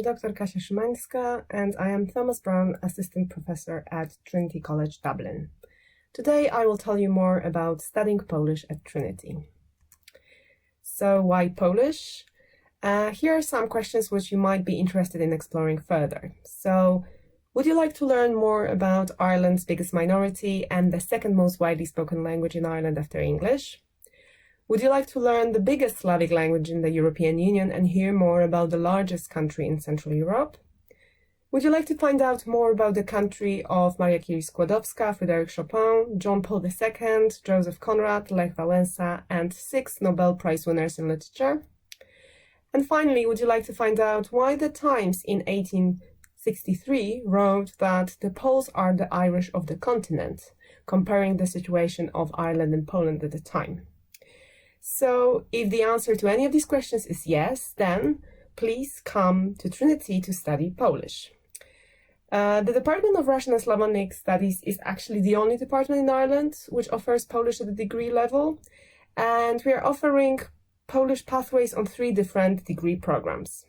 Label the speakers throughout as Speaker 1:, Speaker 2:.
Speaker 1: Dr. Kasia Szymańska and I am Thomas Brown, Assistant Professor at Trinity College Dublin. Today I will tell you more about studying Polish at Trinity. So why Polish? Here are some questions which you might be interested in exploring further. So, would you like to learn more about Ireland's biggest minority and the second most widely spoken language in Ireland after English? Would you like to learn the biggest Slavic language in the European Union and hear more about the largest country in Central Europe? Would you like to find out more about the country of Maria Curie-Skłodowska, Frédéric Chopin, John Paul II, Joseph Conrad, Lech Wałęsa, and 6 Nobel Prize winners in literature? And finally, would you like to find out why the Times in 1863 wrote that the Poles are the Irish of the continent, comparing the situation of Ireland and Poland at the time? So, if the answer to any of these questions is yes, then please come to Trinity to study Polish. The Department of Russian and Slavonic Studies is actually the only department in Ireland which offers Polish at the degree level, and we are offering Polish pathways on 3 different degree programs.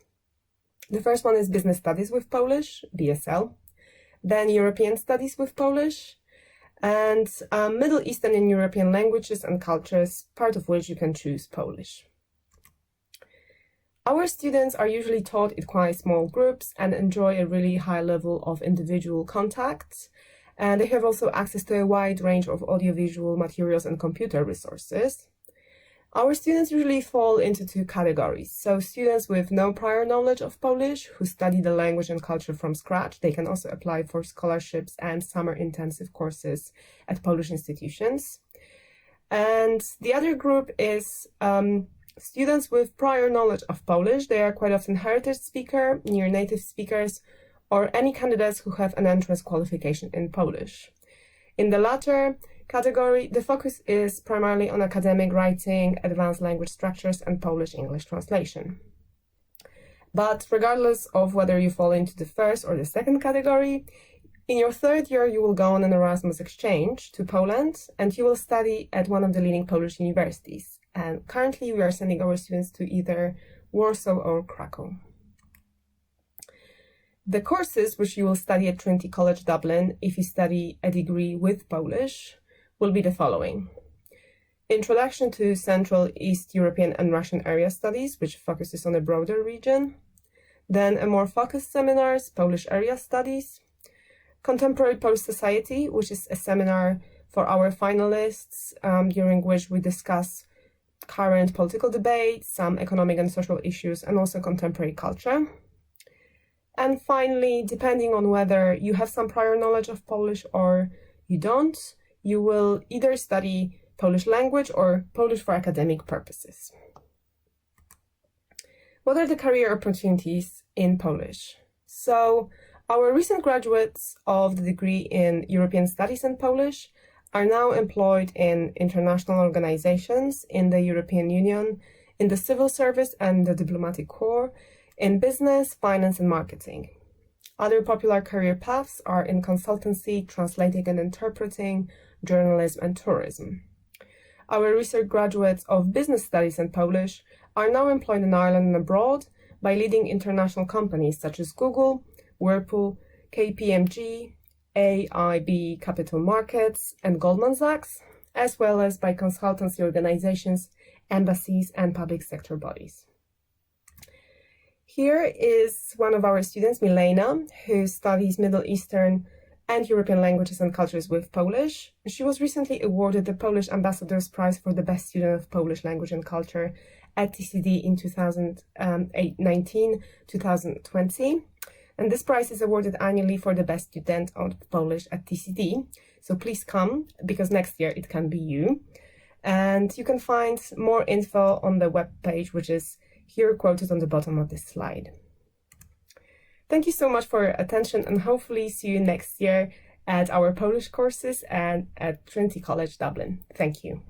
Speaker 1: The first one is Business Studies with Polish, BSL, then European Studies with Polish, and Middle Eastern and European Languages and Cultures, part of which you can choose Polish. Our students are usually taught in quite small groups and enjoy a really high level of individual contact, and they have also access to a wide range of audiovisual materials and computer resources. Our students usually fall into 2 categories. So students with no prior knowledge of Polish who study the language and culture from scratch. They can also apply for scholarships and summer intensive courses at Polish institutions. And the other group is students with prior knowledge of Polish. They are quite often heritage speaker, near native speakers, or any candidates who have an entrance qualification in Polish. In the latter category, the focus is primarily on academic writing, advanced language structures, and Polish-English translation. But regardless of whether you fall into the first or the second category, in your 3rd year you will go on an Erasmus exchange to Poland, and you will study at one of the leading Polish universities. And currently we are sending our students to either Warsaw or Krakow. The courses which you will study at Trinity College Dublin, if you study a degree with Polish, will be the following. Introduction to Central, East European and Russian Area Studies, which focuses on a broader region. Then a more focused seminars, Polish Area Studies. Contemporary Polish Society, which is a seminar for our finalists, during which we discuss current political debates, some economic and social issues, and also contemporary culture. And finally, depending on whether you have some prior knowledge of Polish or you don't, you will either study Polish language or Polish for academic purposes. What are the career opportunities in Polish? So, our recent graduates of the degree in European Studies and Polish are now employed in international organizations in the European Union, in the civil service and the diplomatic corps, in business, finance, and marketing. Other popular career paths are in consultancy, translating and interpreting, journalism, and tourism. Our research graduates of Business Studies and Polish are now employed in Ireland and abroad by leading international companies such as Google, Whirlpool, KPMG, AIB Capital Markets, and Goldman Sachs, as well as by consultancy organizations, embassies, and public sector bodies. Here is one of our students, Milena, who studies Middle Eastern and European languages and cultures with Polish. She was recently awarded the Polish Ambassador's Prize for the Best Student of Polish Language and Culture at TCD in 2019-2020. And this prize is awarded annually for the best student of Polish at TCD. So please come, because next year it can be you. And you can find more info on the webpage, which is here quoted on the bottom of this slide. Thank you so much for your attention, and hopefully see you next year at our Polish courses and at Trinity College Dublin. Thank you.